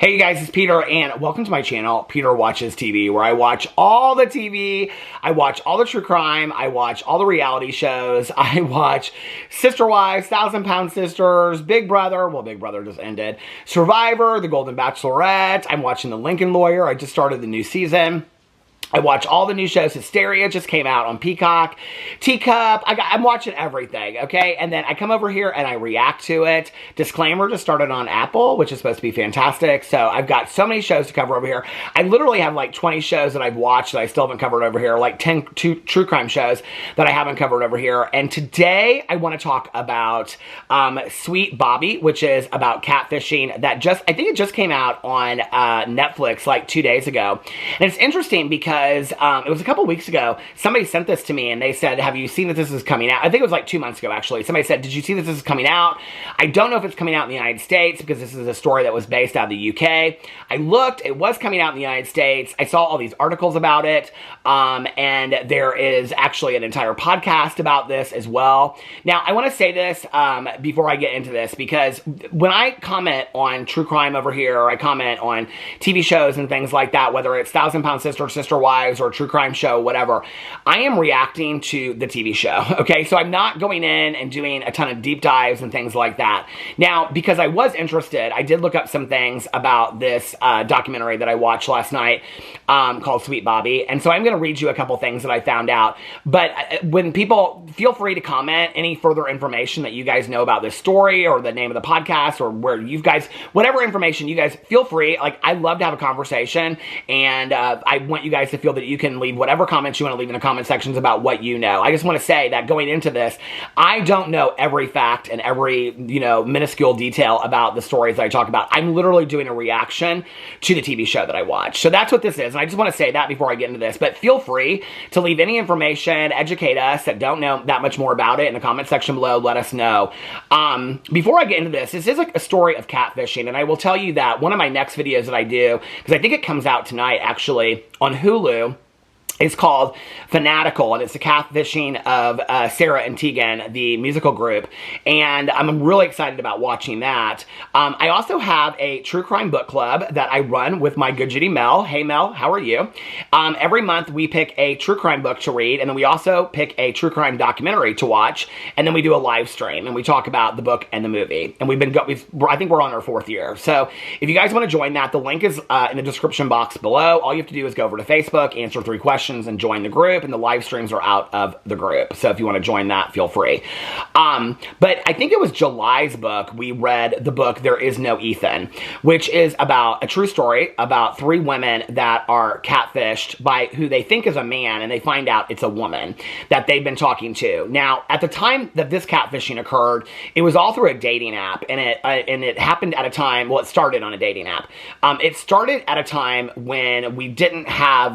Hey you guys, it's Peter and welcome to my channel, Peter Watches TV, where I watch all the TV, I watch all the true crime, I watch all the reality shows, I watch Sister Wives, 1,000-Pound Sisters, Big Brother, well Big Brother just ended, Survivor, The Golden Bachelorette, I'm watching The Lincoln Lawyer, I just started the new season. I watch all the new shows. Hysteria just came out on Peacock. Teacup. I'm watching everything, okay? And then I come over here and I react to it. Disclaimer, just started on Apple, which is supposed to be fantastic. So I've got so many shows to cover over here. I literally have like 20 shows that I've watched that I still haven't covered over here. Like 10 true crime shows that I haven't covered over here. And today I want to talk about Sweet Bobby, which is about catfishing that I think it just came out on Netflix like 2 days ago. And it's interesting because it was a couple weeks ago, somebody sent this to me and they said, have you seen that this is coming out? I think it was like 2 months ago, actually. Somebody said, did you see that this is coming out? I don't know if it's coming out in the United States because this is a story that was based out of the UK. I looked, it was coming out in the United States. I saw all these articles about it, and there is actually an entire podcast about this as well. Now, I want to say this before I get into this, because when I comment on true crime over here, or I comment on TV shows and things like that, whether it's 1,000-Pound Sister, Sister Wives, or a true crime show, whatever, I am reacting to the TV show, okay? So I'm not going in and doing a ton of deep dives and things like that. Now, because I was interested, I did look up some things about this documentary that I watched last night called Sweet Bobby, and so I'm going to read you a couple things that I found out. But when people, feel free to comment any further information that you guys know about this story, or the name of the podcast, or where you guys, whatever information you guys, feel free. Like, I love to have a conversation, and I want you guys to feel that you can leave whatever comments you want to leave in the comment sections about what you know. I just want to say that going into this, I don't know every fact and every, minuscule detail about the stories that I talk about. I'm literally doing a reaction to the TV show that I watch. So that's what this is, and I just want to say that before I get into this. But feel free to leave any information, educate us that don't know that much more about it in the comment section below. Let us know. Before I get into this is like a story of catfishing, and I will tell you that one of my next videos that I do, because I think it comes out tonight actually on Hulu, it's called Fanatical, and it's the catfishing of Sarah and Tegan, the musical group, and I'm really excited about watching that. I also have a true crime book club that I run with my good Judy Mel. Hey Mel, how are you? Every month we pick a true crime book to read, and then we also pick a true crime documentary to watch, and then we do a live stream, and we talk about the book and the movie. And I think we're on our 4th year. So if you guys want to join that, the link is in the description box below. All you have to do is go over to Facebook, answer 3 questions, and join the group, and the live streams are out of the group. So if you want to join that, feel free. But I think it was July's book, we read the book There Is No Ethan, which is about a true story about 3 women that are catfished by who they think is a man, and they find out it's a woman that they've been talking to. Now, at the time that this catfishing occurred, it was all through a dating app, and it happened at a time, well, it started on a dating app. It started at a time when we didn't have,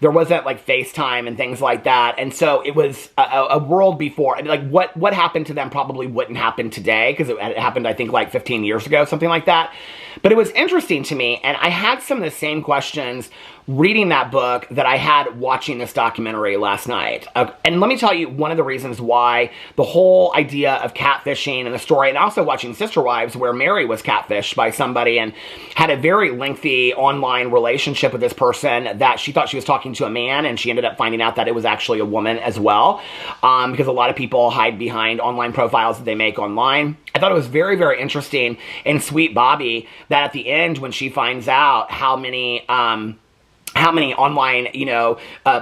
there wasn't FaceTime and things like that, and so it was a world before. I mean, what happened to them probably wouldn't happen today, because it happened, I think, 15 years ago, something like that. But it was interesting to me, and I had some of the same questions reading that book that I had watching this documentary last night. And let me tell you one of the reasons why the whole idea of catfishing and the story, and also watching Sister Wives, where Mary was catfished by somebody and had a very lengthy online relationship with this person that she thought she was talking to a man, and she ended up finding out that it was actually a woman as well, because a lot of people hide behind online profiles that they make online. I thought it was very, very interesting in Sweet Bobby that at the end, when she finds out how many online,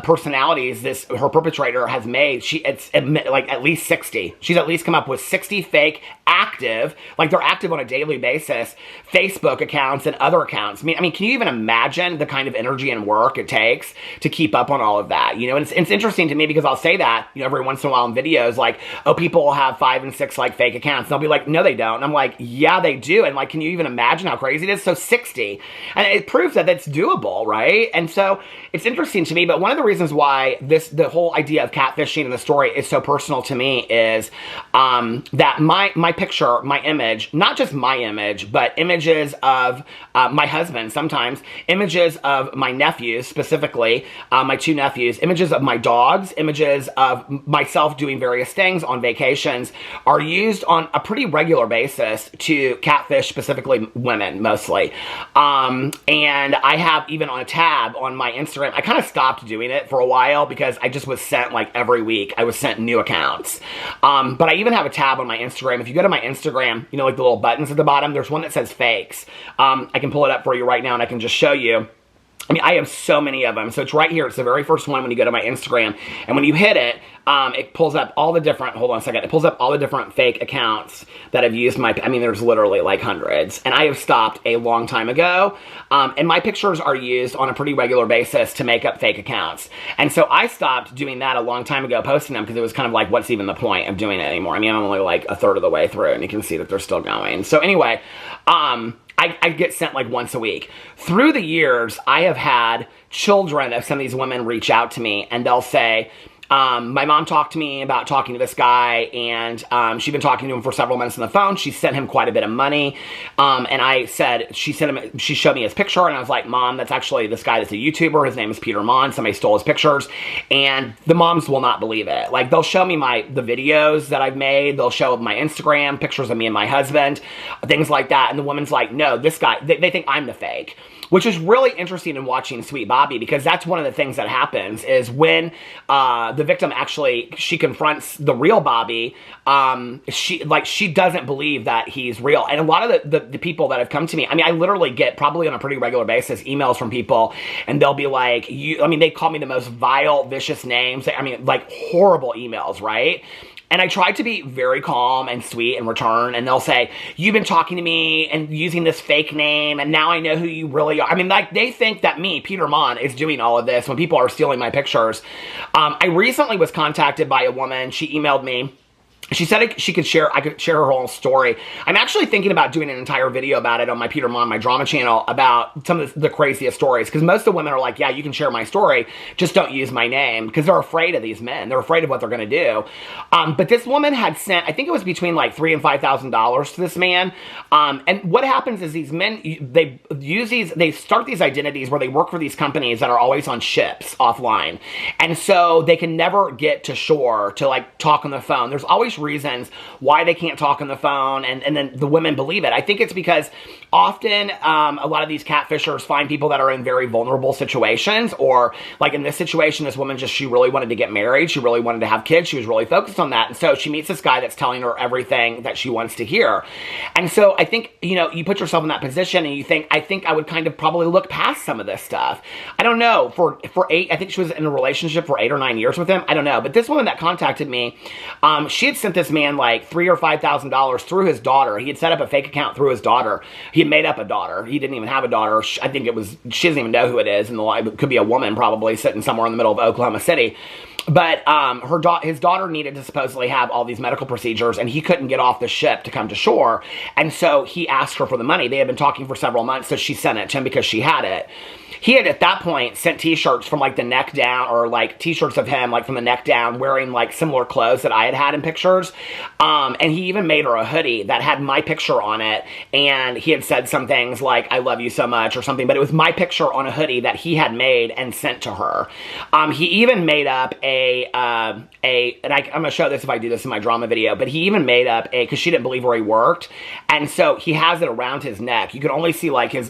personalities her perpetrator has made, it's at least 60. She's at least come up with 60 fake active, they're active on a daily basis, Facebook accounts and other accounts. I mean, can you even imagine the kind of energy and work it takes to keep up on all of that? And it's interesting to me because I'll say that, every once in a while in videos, oh, people will have 5 and 6 fake accounts. And they'll be like, no, they don't. And I'm like, yeah, they do. And can you even imagine how crazy it is? So 60. And it proves that it's doable, right? And so it's interesting to me, but one of the reasons why the whole idea of catfishing in the story is so personal to me is that my picture, my image, not just my image, but images of my husband sometimes, images of my nephews specifically, my two nephews, images of my dogs, images of myself doing various things on vacations are used on a pretty regular basis to catfish specifically women mostly. And I have even on a tab on my Instagram, I kind of stopped doing it for a while because I just was sent like every week, I was sent new accounts. But I even have a tab on my Instagram. If you go to my Instagram, you know, like the little buttons at the bottom, there's one that says fakes. I can pull it up for you right now and I can just show you. I mean, I have so many of them. So it's right here. It's the very first one when you go to my Instagram. And when you hit it, it pulls up all the different, hold on a second. It pulls up all the different fake accounts that have used I mean, there's literally like hundreds. And I have stopped a long time ago. And my pictures are used on a pretty regular basis to make up fake accounts. And so I stopped doing that a long time ago, posting them, because it was kind of like, what's even the point of doing it anymore? I mean, I'm only like a third of the way through and you can see that they're still going. So anyway, I get sent like once a week. Through the years, I have had children of some of these women reach out to me and they'll say, my mom talked to me about talking to this guy, and she'd been talking to him for several months on the phone. She sent him quite a bit of money, and I said, she showed me his picture, and I was like, Mom, that's actually this guy that's a YouTuber. His name is Peter Mon. Somebody stole his pictures, and the moms will not believe it. Like, they'll show me the videos that I've made. They'll show my Instagram pictures of me and my husband, things like that, and the woman's like, no, this guy, they think I'm the fake. Which is really interesting in watching Sweet Bobby, because that's one of the things that happens is when the victim actually, she confronts the real Bobby, she doesn't believe that he's real. And a lot of the people that have come to me, I mean, I literally get probably on a pretty regular basis emails from people, and they'll be like, they call me the most vile, vicious names. I mean, like horrible emails, right? And I try to be very calm and sweet in return, and they'll say, you've been talking to me and using this fake name, and now I know who you really are. I mean, like, they think that me, Peter Mon, is doing all of this when people are stealing my pictures. I recently was contacted by a woman. She emailed me. She said I could share her whole story. I'm actually thinking about doing an entire video about it on my Peter Mon, my drama channel, about some of the craziest stories. Because most of the women are like, yeah, you can share my story, just don't use my name. Because they're afraid of these men. They're afraid of what they're going to do. But this woman had sent, I think it was between like $3,000 and $5,000 to this man. And what happens is these men, they start these identities where they work for these companies that are always on ships offline. And so they can never get to shore to like talk on the phone. There's always reasons why they can't talk on the phone, and then the women believe it. I think it's because often a lot of these catfishers find people that are in very vulnerable situations, or like in this situation, this woman she really wanted to get married, she really wanted to have kids, she was really focused on that, and so she meets this guy that's telling her everything that she wants to hear. And so I think, you put yourself in that position and you think, I think I would kind of probably look past some of this stuff. I don't know, for 8, I think she was in a relationship for 8 or 9 years with him, I don't know, but this woman that contacted me, she had sent this man like $3,000 or $5,000 through his daughter. He had set up a fake account through his daughter. He had made up a daughter. He didn't even have a daughter. I think she doesn't even know who it is, and it could be a woman probably sitting somewhere in the middle of Oklahoma City. But his daughter needed to supposedly have all these medical procedures, and he couldn't get off the ship to come to shore. And so he asked her for the money. They had been talking for several months, so she sent it to him because she had it. He had at that point sent t-shirts from like the neck down, or like t-shirts of him like from the neck down wearing like similar clothes that I had in pictures. And he even made her a hoodie that had my picture on it. And he had said some things like, I love you so much or something, but it was my picture on a hoodie that he had made and sent to her. He even made up and I'm going to show this if I do this in my drama video, but he even made up because she didn't believe where he worked. And so he has it around his neck. You can only see like you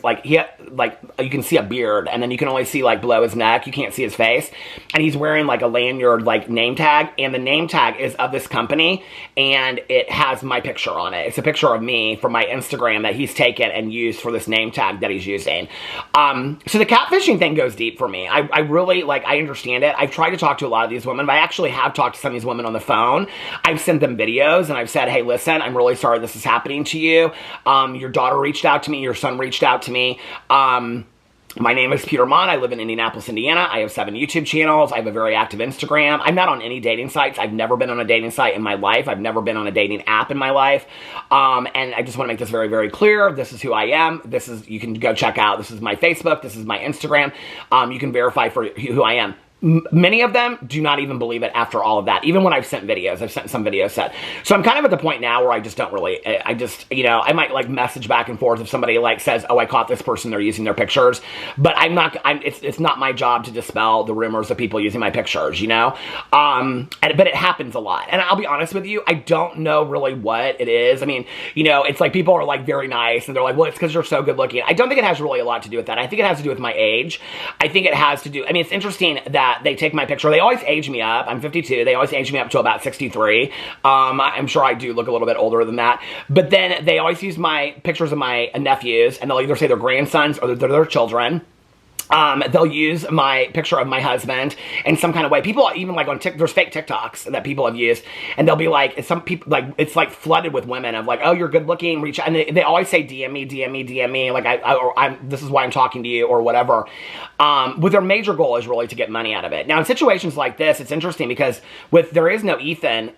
can see a beard, and then you can only see like below his neck. You can't see his face. And he's wearing like a lanyard, like name tag, and the name tag is of this company, and it has my picture on it. It's a picture of me from my Instagram that he's taken and used for this name tag that he's using. So the catfishing thing goes deep for me. I really, I understand it. I've tried to talk to a lot of these women, but I actually have talked to some of these women on the phone. I've sent them videos, and I've said, hey, listen, I'm really sorry this is happening to you. Your daughter reached out to me. Your son reached out to me. My name is Peter Mon. I live in Indianapolis, Indiana. I have 7 YouTube channels. I have a very active Instagram. I'm not on any dating sites. I've never been on a dating site in my life. I've never been on a dating app in my life. And I just want to make this very, very clear. This is who I am. You can go check out. This is my Facebook. This is my Instagram. You can verify for who I am. Many of them do not even believe it after all of that. Even when I've sent videos, I've sent some videos set. So I'm kind of at the point now where I just don't really, I might like message back and forth if somebody like says, oh, I caught this person, they're using their pictures. But it's not my job to dispel the rumors of people using my pictures, but it happens a lot. And I'll be honest with you, I don't know really what it is. I mean, it's like people are like very nice and they're like, well, it's because you're so good looking. I don't think it has really a lot to do with that. I think it has to do with my age. I think it has to do, it's interesting that they take my picture. They always age me up. I'm 52. They always age me up to about 63. I'm sure I do look a little bit older than that. But then they always use my pictures of my nephews, and they'll either say they're grandsons or they're their children. They'll use my picture of my husband in some kind of way. People even like on there's fake TikToks that people have used, and they'll be like, some people like, it's like flooded with women of like, oh, you're good looking, reach out. And they always say DM me, DM me, DM me. Like this is why I'm talking to you or whatever. With their major goal is really to get money out of it. Now in situations like this, it's interesting because there is no Ethan,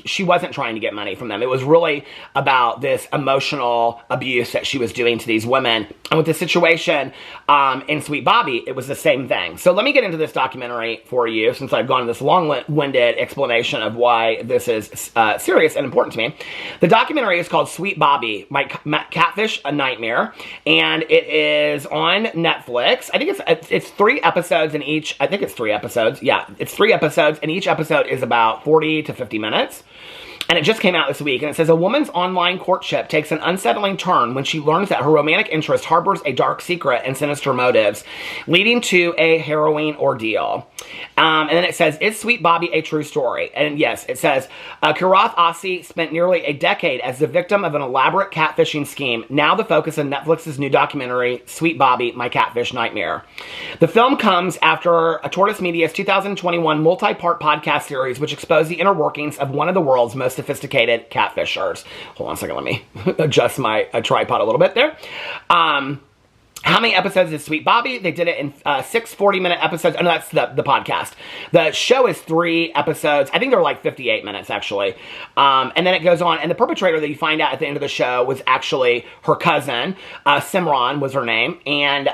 she wasn't trying to get money from them. It was really about this emotional abuse that she was doing to these women. And with the situation, in Sweet Bobby, it was the same thing. So let me get into this documentary for you, since I've gone this long-winded explanation of why this is serious and important to me. The documentary is called Sweet Bobby, My Catfish Nightmare, and it is on Netflix. I think it's 3 episodes in each. I think it's 3 episodes. Yeah, it's 3 episodes, and each episode is about 40 to 50 minutes. And it just came out this week, and it says, a woman's online courtship takes an unsettling turn when she learns that her romantic interest harbors a dark secret and sinister motives, leading to a harrowing ordeal. And then it says, is Sweet Bobby a true story? And yes, it says, Kirath Asi spent nearly a decade as the victim of an elaborate catfishing scheme, now the focus of Netflix's new documentary, Sweet Bobby, My Catfish Nightmare. The film comes after a Tortoise Media's 2021 multi-part podcast series, which exposed the inner workings of one of the world's most sophisticated catfishers. Hold on a second, let me adjust my tripod a little bit there. How many episodes is Sweet Bobby? They did it in 6 40-minute episodes. Oh, no, that's the podcast. The show is 3 episodes. I think they're like 58 minutes, actually. And then it goes on. And the perpetrator that you find out at the end of the show was actually her cousin. Simran was her name. And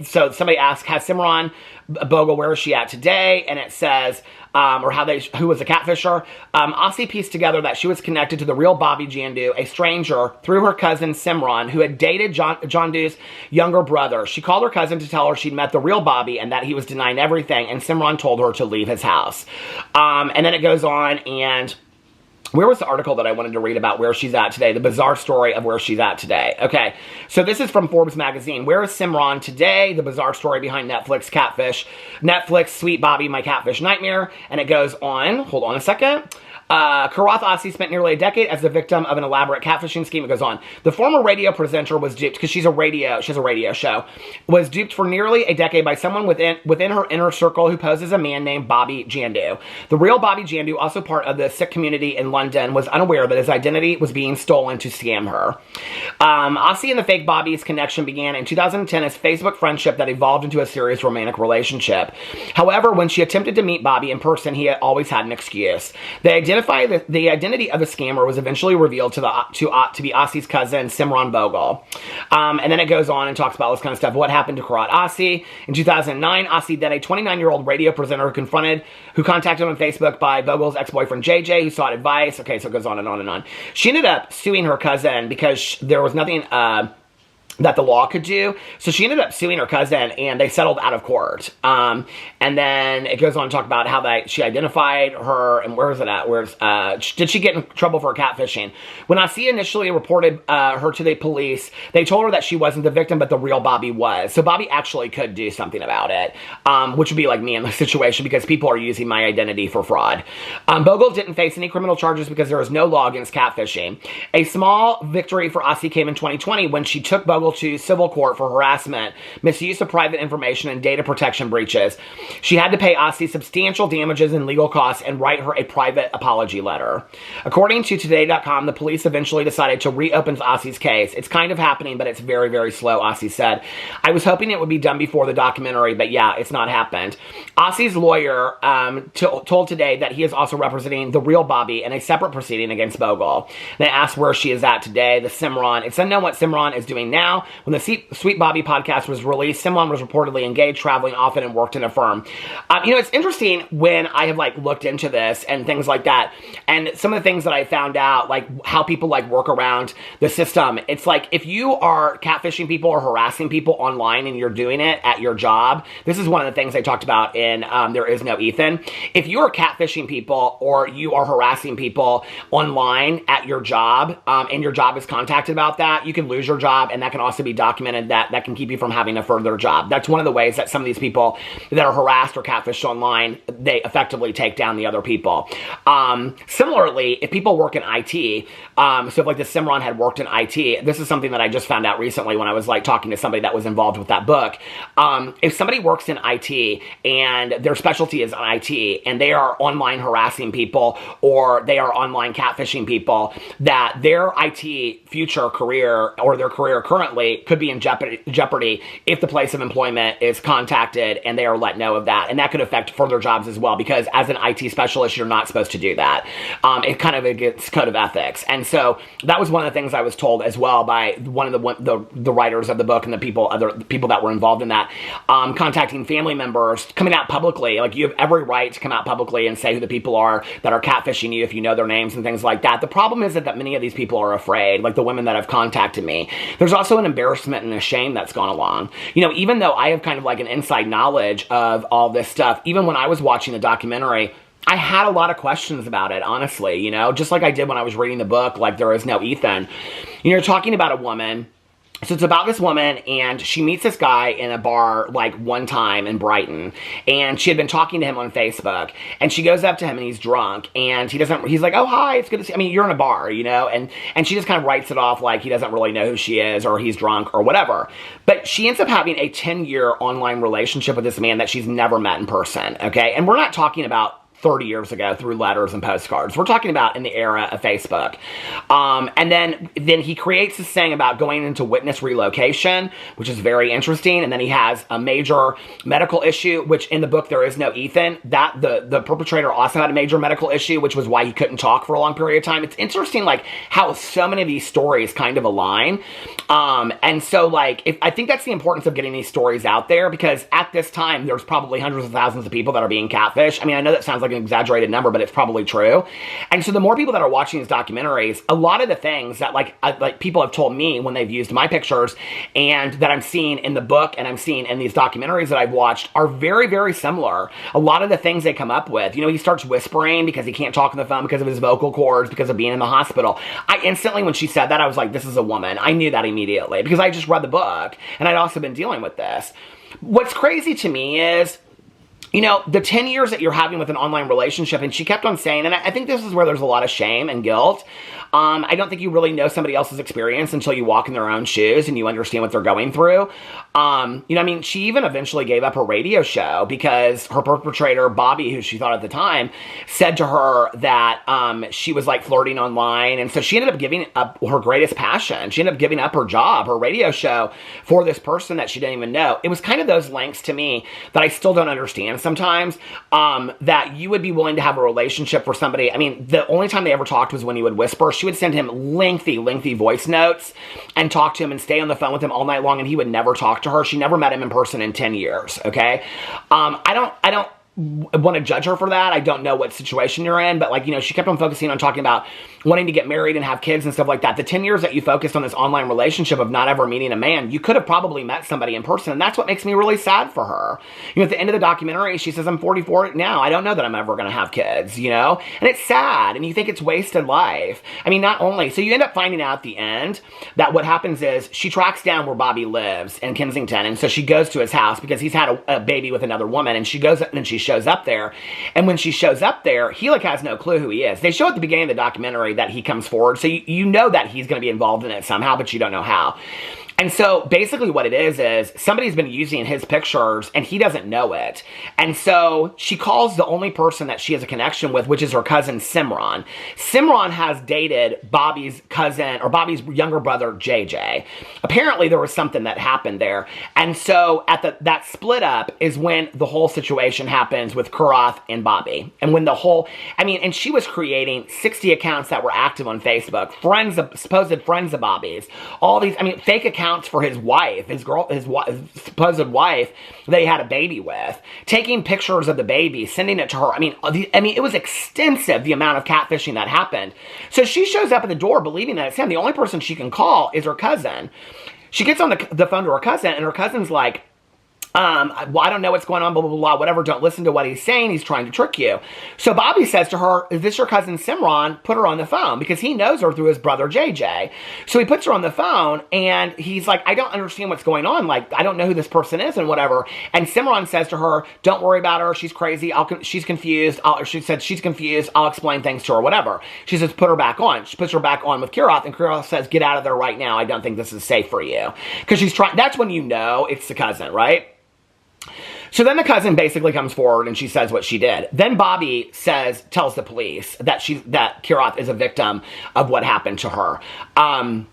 so somebody asked, has Simran Bogle, where is she at today? And it says, who was the catfisher? Aussie pieced together that she was connected to the real Bobby Jandu, a stranger, through her cousin Simran, who had dated Jandu's younger brother. She called her cousin to tell her she'd met the real Bobby and that he was denying everything, and Simran told her to leave his house. And then it goes on, and where was the article that I wanted to read about where she's at today? The bizarre story of where she's at today. Okay, so this is from Forbes magazine. Where is Simran today? The bizarre story behind Netflix Catfish. Netflix Sweet Bobby, My Catfish Nightmare. And it goes on. Hold on a second. Kirath Asi spent nearly a decade as the victim of an elaborate catfishing scheme. It goes on. The former radio presenter was duped, because she has a radio show, was duped for nearly a decade by someone within her inner circle who poses a man named Bobby Jandu. The real Bobby Jandu, also part of the Sikh community in London, was unaware that his identity was being stolen to scam her. Asi and the fake Bobby's connection began in 2010 as Facebook friendship that evolved into a serious romantic relationship. However, when she attempted to meet Bobby in person, he had always had an excuse. The identity of the scammer was eventually revealed to be Asi's cousin, Simran Bogle. And then it goes on and talks about all this kind of stuff. What happened to Kirath Asi? In 2009, Asi, then a 29-year-old radio presenter who contacted him on Facebook by Bogle's ex-boyfriend JJ, who sought advice. Okay, so it goes on and on and on. She ended up suing her cousin because there was nothing that the law could do. So she ended up suing her cousin, and they settled out of court. And then it goes on to talk about how she identified her, and where is it at? Did she get in trouble for catfishing? When Asi initially reported her to the police, they told her that she wasn't the victim, but the real Bobby was. So Bobby actually could do something about it, which would be like me in this situation, because people are using my identity for fraud. Bogle didn't face any criminal charges because there was no law against catfishing. A small victory for Asi came in 2020 when she took Bogle's liable to civil court for harassment, misuse of private information, and data protection breaches. She had to pay Ossie substantial damages and legal costs and write her a private apology letter. According to Today.com, the police eventually decided to reopen Ossie's case. It's kind of happening, but it's very, very slow, Ossie said. I was hoping it would be done before the documentary, but yeah, it's not happened. Ossie's lawyer told Today that he is also representing the real Bobby in a separate proceeding against Bogle. They asked where she is at today, the Simran. It's unknown what Simran is doing now. When the Sweet Bobby podcast was released, Simran was reportedly engaged, traveling often, and worked in a firm. It's interesting when I have looked into this and things like that, and some of the things that I found out, how people work around the system. It's if you are catfishing people or harassing people online and you're doing it at your job, this is one of the things I talked about in There Is No Ethan. If you are catfishing people or you are harassing people online at your job, and your job is contacted about that, you can lose your job, and that can also be documented. That can keep you from having a further job. That's one of the ways that some of these people that are harassed or catfished online, they effectively take down the other people. Similarly, if people work in IT, so if the Simran had worked in IT, this is something that I just found out recently when I was talking to somebody that was involved with that book. If somebody works in IT and their specialty is IT and they are online harassing people or they are online catfishing people, that their IT future career or their career currently could be in jeopardy if the place of employment is contacted and they are let know of that. And that could affect further jobs as well, because as an IT specialist, you're not supposed to do that. It kind of against code of ethics. And so that was one of the things I was told as well by one of the writers of the book and other people that were involved in that, contacting family members, coming out publicly. You have every right to come out publicly and say who the people are that are catfishing you if you know their names and things like that. The problem is that many of these people are afraid, the women that have contacted me. There's also an embarrassment and a shame that's gone along. Even though I have kind of an inside knowledge of all this stuff, even when I was watching the documentary, I had a lot of questions about it, honestly, just like I did when I was reading the book, There Is No Ethan. You're talking about a woman. So it's about this woman, and she meets this guy in a bar, one time in Brighton, and she had been talking to him on Facebook, and she goes up to him, and he's drunk, and he's like, oh, hi, it's good to see you. You're in a bar, and she just kind of writes it off he doesn't really know who she is, or he's drunk, or whatever. But she ends up having a 10-year online relationship with this man that she's never met in person, okay? And we're not talking about 30 years ago through letters and postcards. We're talking about in the era of Facebook. And then he creates this thing about going into witness relocation, which is very interesting. And then he has a major medical issue, which in the book There Is No Ethan, that the perpetrator also had a major medical issue, which was why he couldn't talk for a long period of time. It's interesting how so many of these stories kind of align. And so I think that's the importance of getting these stories out there, because at this time there's probably hundreds of thousands of people that are being catfished. I know that sounds like an exaggerated number, but it's probably true. And so the more people that are watching these documentaries, a lot of the things that people have told me when they've used my pictures and that I'm seeing in the book and I'm seeing in these documentaries that I've watched are very, very similar. A lot of the things they come up with, he starts whispering because he can't talk on the phone because of his vocal cords, because of being in the hospital. I instantly, when she said that, I was like, this is a woman. I knew that immediately because I just read the book and I'd also been dealing with this. What's crazy to me is, the 10 years that you're having with an online relationship, and she kept on saying, and I think this is where there's a lot of shame and guilt. I don't think you really know somebody else's experience until you walk in their own shoes and you understand what they're going through. She even eventually gave up her radio show because her perpetrator, Bobby, who she thought at the time, said to her that she was flirting online. And so she ended up giving up her greatest passion. She ended up giving up her job, her radio show, for this person that she didn't even know. It was kind of those lengths to me that I still don't understand sometimes, that you would be willing to have a relationship for somebody. The only time they ever talked was when he would whisper. She would send him lengthy voice notes and talk to him and stay on the phone with him all night long, and he would never talk to her. She never met him in person in 10 years, okay? I don't want to judge her for that. I don't know what situation you're in, but she kept on focusing on talking about wanting to get married and have kids and stuff like that. The 10 years that you focused on this online relationship of not ever meeting a man, you could have probably met somebody in person, and that's what makes me really sad for her. At the end of the documentary, she says, I'm 44 now. I don't know that I'm ever going to have kids, and it's sad, and you think it's wasted life. Not only, so you end up finding out at the end that what happens is she tracks down where Bobby lives in Kensington, and so she goes to his house because he's had a baby with another woman, and she goes and she shows up there, and when she shows up there, he has no clue who he is. They show at the beginning of the documentary that he comes forward, so you know that he's going to be involved in it somehow, but you don't know how. And so basically what it is somebody's been using his pictures and he doesn't know it. And so she calls the only person that she has a connection with, which is her cousin Simran. Simran has dated Bobby's cousin, or Bobby's younger brother, JJ. Apparently there was something that happened there. And so at that split up is when the whole situation happens with Kurath and Bobby. And when the whole, and she was creating 60 accounts that were active on Facebook, supposed friends of Bobby's, all these, fake accounts for his wife, his supposed wife that he had a baby with, taking pictures of the baby, sending it to her. It was extensive, the amount of catfishing that happened. So she shows up at the door believing that it's him. The only person she can call is her cousin. She gets on the phone to her cousin, and her cousin's like, well, I don't know what's going on, blah, blah, blah, whatever. Don't listen to what he's saying. He's trying to trick you. So Bobby says to her, is this your cousin Simran? Put her on the phone, because he knows her through his brother JJ. So he puts her on the phone, and he's like, I don't understand what's going on. Like, I don't know who this person is and whatever. And Simran says to her, don't worry about her. She's crazy. She's confused. She said she's confused. I'll explain things to her, whatever. She says, put her back on. She puts her back on with Kurath, and Kurath says, get out of there right now. I don't think this is safe for you. Because she's trying, that's when you know it's the cousin, right? So then the cousin basically comes forward and she says what she did. Then Bobby tells the police that Kurath is a victim of what happened to her. And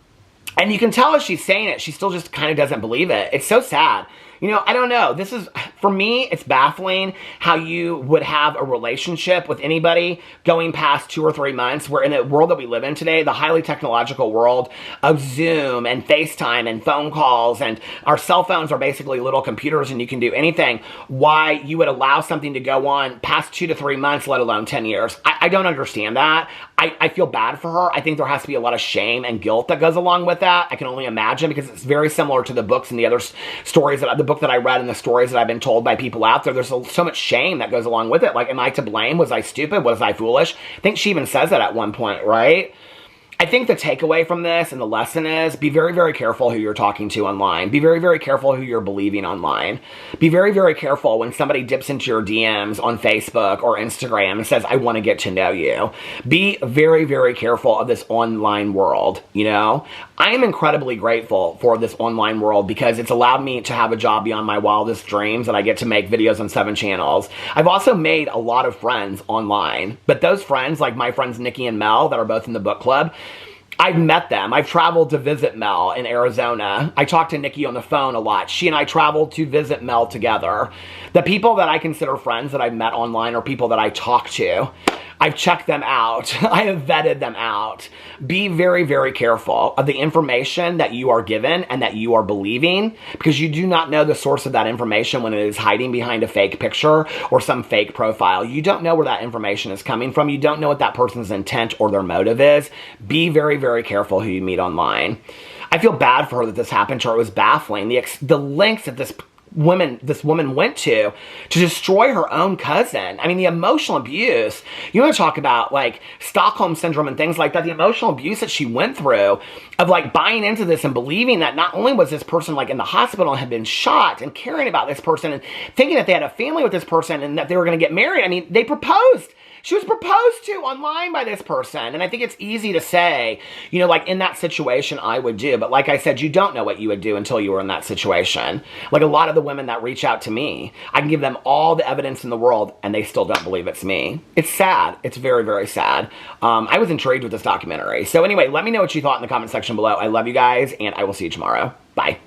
you can tell as she's saying it, she still just kind of doesn't believe it. It's so sad. I don't know. This is, for me, it's baffling how you would have a relationship with anybody going past 2 or 3 months, where in the world that we live in today, the highly technological world of Zoom and FaceTime and phone calls, and our cell phones are basically little computers and you can do anything, why you would allow something to go on past 2 to 3 months, let alone 10 years. I don't understand that. I feel bad for her. I think there has to be a lot of shame and guilt that goes along with that. I can only imagine, because it's very similar to the books and the other stories, the book that I read and the stories that I've been told by people out there. There's so much shame that goes along with it. Like, am I to blame? Was I stupid? Was I foolish? I think she even says that at one point, right? I think the takeaway from this and the lesson is, be very, very careful who you're talking to online. Be very, very careful who you're believing online. Be very, very careful when somebody dips into your DMs on Facebook or Instagram and says, I want to get to know you. Be very, very careful of this online world, I am incredibly grateful for this online world, because it's allowed me to have a job beyond my wildest dreams, and I get to make videos on 7 channels. I've also made a lot of friends online, but those friends, like my friends Nikki and Mel that are both in the book club, I've met them. I've traveled to visit Mel in Arizona. I talked to Nikki on the phone a lot. She and I traveled to visit Mel together. The people that I consider friends that I've met online are people that I talk to. I've checked them out. I have vetted them out. Be very, very careful of the information that you are given and that you are believing, because you do not know the source of that information when it is hiding behind a fake picture or some fake profile. You don't know where that information is coming from. You don't know what that person's intent or their motive is. Be very, very careful who you meet online. I feel bad for her that this happened to her. It was baffling. The lengths that this woman went to destroy her own cousin. The emotional abuse. You want to talk about like Stockholm syndrome and things like that. The emotional abuse that she went through of like buying into this and believing that not only was this person like in the hospital and had been shot, and caring about this person and thinking that they had a family with this person and that they were going to get married. They proposed. She was proposed to online by this person. And I think it's easy to say, like in that situation I would do. But like I said, you don't know what you would do until you were in that situation. Like a lot of the women that reach out to me, I can give them all the evidence in the world and they still don't believe it's me. It's sad. It's very, very sad. I was intrigued with this documentary. So anyway, let me know what you thought in the comment section below. I love you guys, and I will see you tomorrow. Bye.